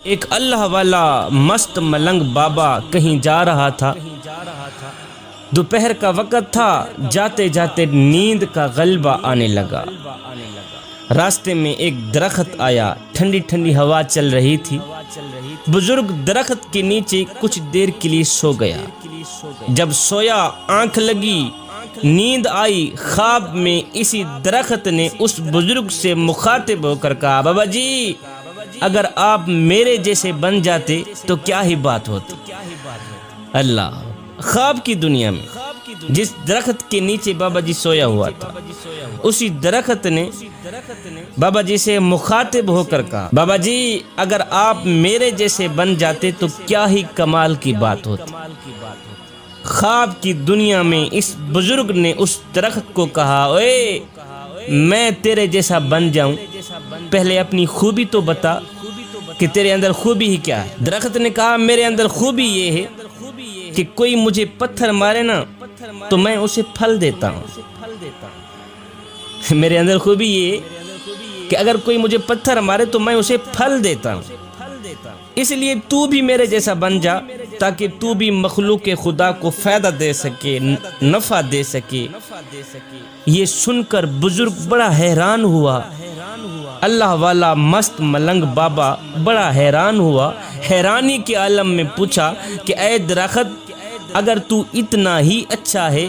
ایک اللہ والا مست ملنگ بابا کہیں جا رہا تھا۔ دوپہر کا وقت تھا، جاتے جاتے نیند کا غلبہ آنے لگا۔ راستے میں ایک درخت آیا، ٹھنڈی ٹھنڈی ہوا چل رہی تھی۔ بزرگ درخت کے نیچے کچھ دیر کے لیے سو گیا۔ جب سویا، آنکھ لگی، نیند آئی، خواب میں اسی درخت نے اس بزرگ سے مخاطب ہو کر کہا، بابا جی اگر آپ میرے جیسے بن جاتے تو کیا ہی بات ہوتی۔ اللہ، خواب کی دنیا میں جس درخت کے نیچے بابا جی سویا ہوا تھا، اسی درخت نے بابا جی سے مخاطب ہو کر کہا، بابا جی اگر آپ میرے جیسے بن جاتے تو کیا ہی کمال کی بات ہوتی۔ خواب کی دنیا میں اس بزرگ نے اس درخت کو کہا، اوے میں تیرے جیسا بن جاؤں، پہلے اپنی خوبی تو بتا کہ تیرے اندر خوبی ہی کیا ہے۔ درخت نے کہا، میرے اندر خوبی یہ ہے کہ کوئی مجھے پتھر مارے نا تو میں اسے پھل دیتا ہوں۔ میرے اندر خوبی یہ ہے کہ اگر کوئی مجھے پتھر مارے تو میں اسے پھل دیتا ہوں، اس لیے تو بھی میرے جیسا بن جا تاکہ تو بھی مخلوق خدا کو فائدہ دے سکے، نفع دے سکے۔ یہ سن کر بزرگ بڑا حیران ہوا۔ اللہ والا مست ملنگ بابا بڑا حیران ہوا، حیرانی کے عالم میں پوچھا کہ اے درخت، اگر تو اتنا ہی اچھا ہے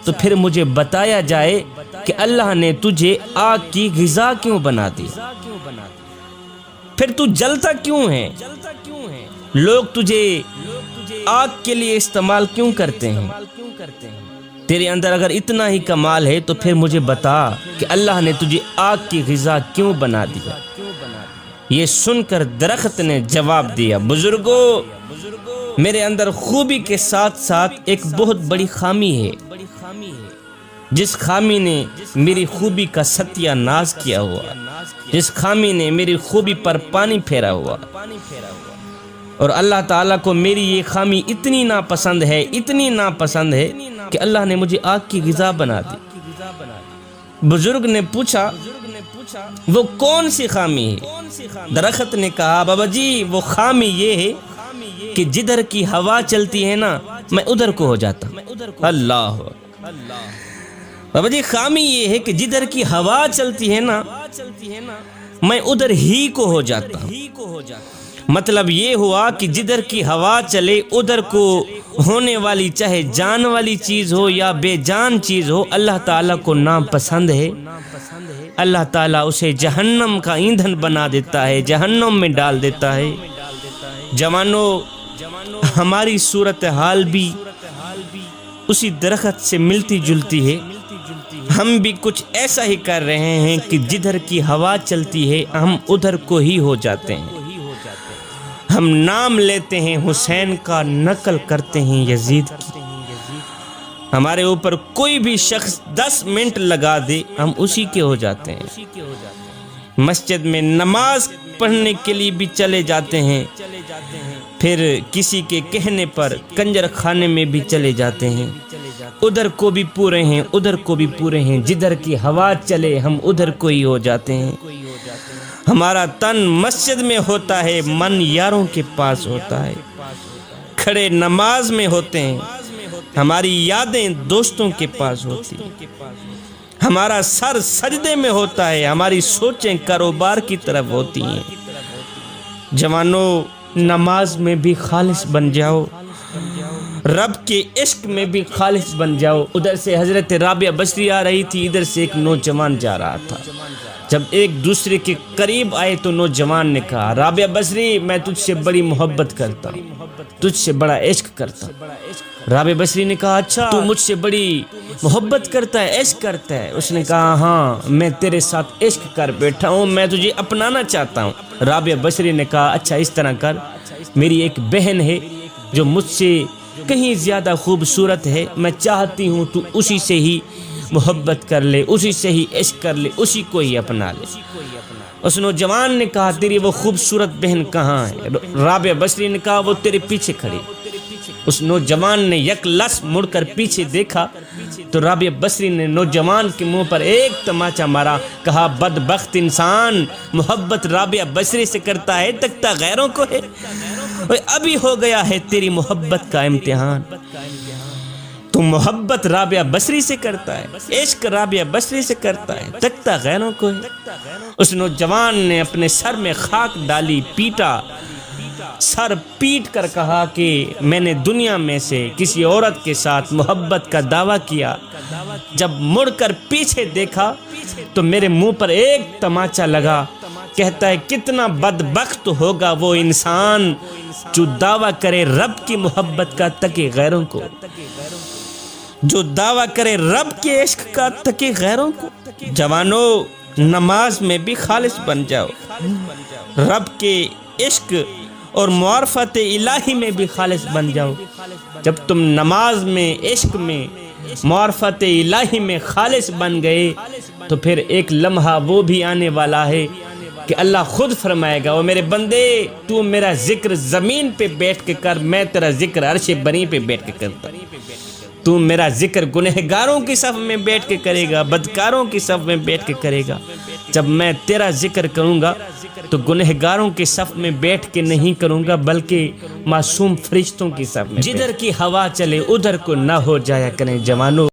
تو پھر مجھے بتایا جائے کہ اللہ نے تجھے آگ کی غذا کیوں بنا دی، پھر تو جلتا کیوں ہے، لوگ تجھے آگ کے لیے استعمال کیوں کرتے ہیں؟ تیرے اندر اگر اتنا ہی کمال ہے تو پھر مجھے بتا کہ اللہ نے تجھے آگ کی غذا کیوں بنا دیا۔ یہ سن کر درخت نے جواب دیا، بزرگو میرے اندر خوبی کے ساتھ ساتھ ایک بہت بڑی خامی ہے، جس خامی نے میری خوبی کا ستیہ ناز کیا ہوا، جس خامی نے میری خوبی پر پانی پھیرا ہوا، اور اللہ تعالیٰ کو میری یہ خامی اتنی ناپسند ہے، اتنی ناپسند ہے کہ اللہ نے مجھے آگ کی غذا بنا دی۔ بزرگ نے پوچھا، وہ کون سی خامی ہے؟ درخت نے کہا، بابا جی وہ خامی یہ ہے کہ جدھر کی ہوا چلتی ہے نا میں ادھر کو ہو جاتا ہوں۔ اللہ، بابا جی خامی یہ ہے کہ جدھر کی ہوا چلتی ہے نا میں ادھر ہی کو ہو جاتا ہوں۔ مطلب یہ ہوا کہ جدھر کی ہوا چلے ادھر کو ہونے والی چاہے جان والی چیز ہو یا بے جان چیز ہو، اللہ تعالیٰ کو ناپسند ہے۔ اللہ تعالیٰ اسے جہنم کا ایندھن بنا دیتا ہے، جہنم میں ڈال دیتا ہے۔ جوانوں، ہماری صورتحال بھی اسی درخت سے ملتی جلتی ہے۔ ہم بھی کچھ ایسا ہی کر رہے ہیں کہ جدھر کی ہوا چلتی ہے ہم ادھر کو ہی ہو جاتے ہیں۔ ہم نام لیتے ہیں حسین کا، نقل کرتے ہیں یزید کی۔ ہمارے اوپر کوئی بھی شخص 10 منٹ لگا دے ہم اسی کے ہو جاتے ہیں۔ مسجد میں نماز پڑھنے کے لیے بھی چلے جاتے ہیں، پھر کسی کے کہنے پر کنجر خانے میں بھی چلے جاتے ہیں۔ ادھر کو بھی پورے ہیں، ادھر کو بھی پورے ہیں، جدھر کی ہوا چلے ہم ادھر کو ہی ہو جاتے ہیں۔ ہمارا تن مسجد میں ہوتا ہے، من یاروں کے پاس ہوتا ہے، کھڑے نماز میں ہوتے ہیں، ہماری یادیں دوستوں کے پاس ہوتی ہیں، ہمارا سر سجدے میں ہوتا ہے، ہماری سوچیں کاروبار کی طرف ہوتی ہیں۔ جوانوں، نماز میں بھی خالص بن جاؤ، رب کے عشق میں بھی خالص بن جاؤ۔ ادھر سے حضرت رابعہ بصری آ رہی تھی، ادھر سے ایک نوجوان جا رہا تھا۔ جب ایک دوسرے کے قریب آئے تو نوجوان نے کہا، رابعہ بصری میں تجھ سے بڑی محبت کرتا ہوں، تجھ سے بڑا عشق کرتا ہوں۔ رابعہ بصری نے کہا، اچھا تو مجھ سے بڑی محبت کرتا ہے، عشق کرتا ہے؟ اس نے کہا، ہاں میں تیرے ساتھ عشق کر بیٹھا ہوں، میں تجھے اپنانا چاہتا ہوں۔ رابعہ بصری نے کہا، اچھا اس طرح کر، میری ایک بہن ہے جو مجھ سے کہیں زیادہ خوبصورت ہے، میں چاہتی ہوں تو اسی سے ہی محبت کر لے، اسی سے ہی عشق کر لے، اسی کو ہی اپنا لے۔ اس نوجوان نے کہا، تیری وہ خوبصورت بہن کہاں ہے؟ رابعہ بصری نے کہا، وہ تیرے پیچھے کھڑی۔ اس نوجوان نے یک لس مڑ کر پیچھے دیکھا تو رابعہ بصری نے نوجوان کے منہ پر ایک تماچا مارا، کہا بدبخت انسان، محبت رابعہ بصری سے کرتا ہے تکتا غیروں کو ہے۔ ابھی ہو گیا ہے تیری محبت کا امتحان، تو محبت رابعہ بصری سے کرتا ہے، عشق رابعہ بصری سے کرتا ہے، تکتا غیروں کو ہے۔ اس نوجوان نے اپنے سر میں خاک ڈالی، پیٹا، سر پیٹ کر کہا کہ میں نے دنیا میں سے کسی عورت کے ساتھ محبت کا دعویٰ کیا، جب مڑ کر پیچھے دیکھا تو میرے منہ پر ایک تماچا لگا۔ کہتا ہے کتنا بدبخت ہوگا وہ انسان جو دعویٰ کرے رب کی محبت کا تکے غیروں کو، جو دعویٰ کرے رب کے عشق کا تکے غیروں کو۔ جوانو، نماز میں بھی خالص بن جاؤ، رب کے عشق اور معرفت الہی میں بھی خالص بن جاؤ۔ جب تم نماز میں، عشق میں، معرفت الہی میں خالص بن گئے تو پھر ایک لمحہ وہ بھی آنے والا ہے کہ اللہ خود فرمائے گا، وہ میرے بندے تو میرا ذکر زمین پہ بیٹھ کے کر، میں تیرا ذکر عرش بری پہ بیٹھ کے کرتا۔ تو میرا ذکر گنہگاروں کی صف میں بیٹھ کے کرے گا، بدکاروں کی صف میں بیٹھ کے کرے گا۔ جب میں تیرا ذکر کروں گا تو گنہگاروں کی صف میں بیٹھ کے نہیں کروں گا، بلکہ معصوم فرشتوں کی صف میں۔ جدھر کی ہوا چلے ادھر کو نہ ہو جایا کریں جوانوں۔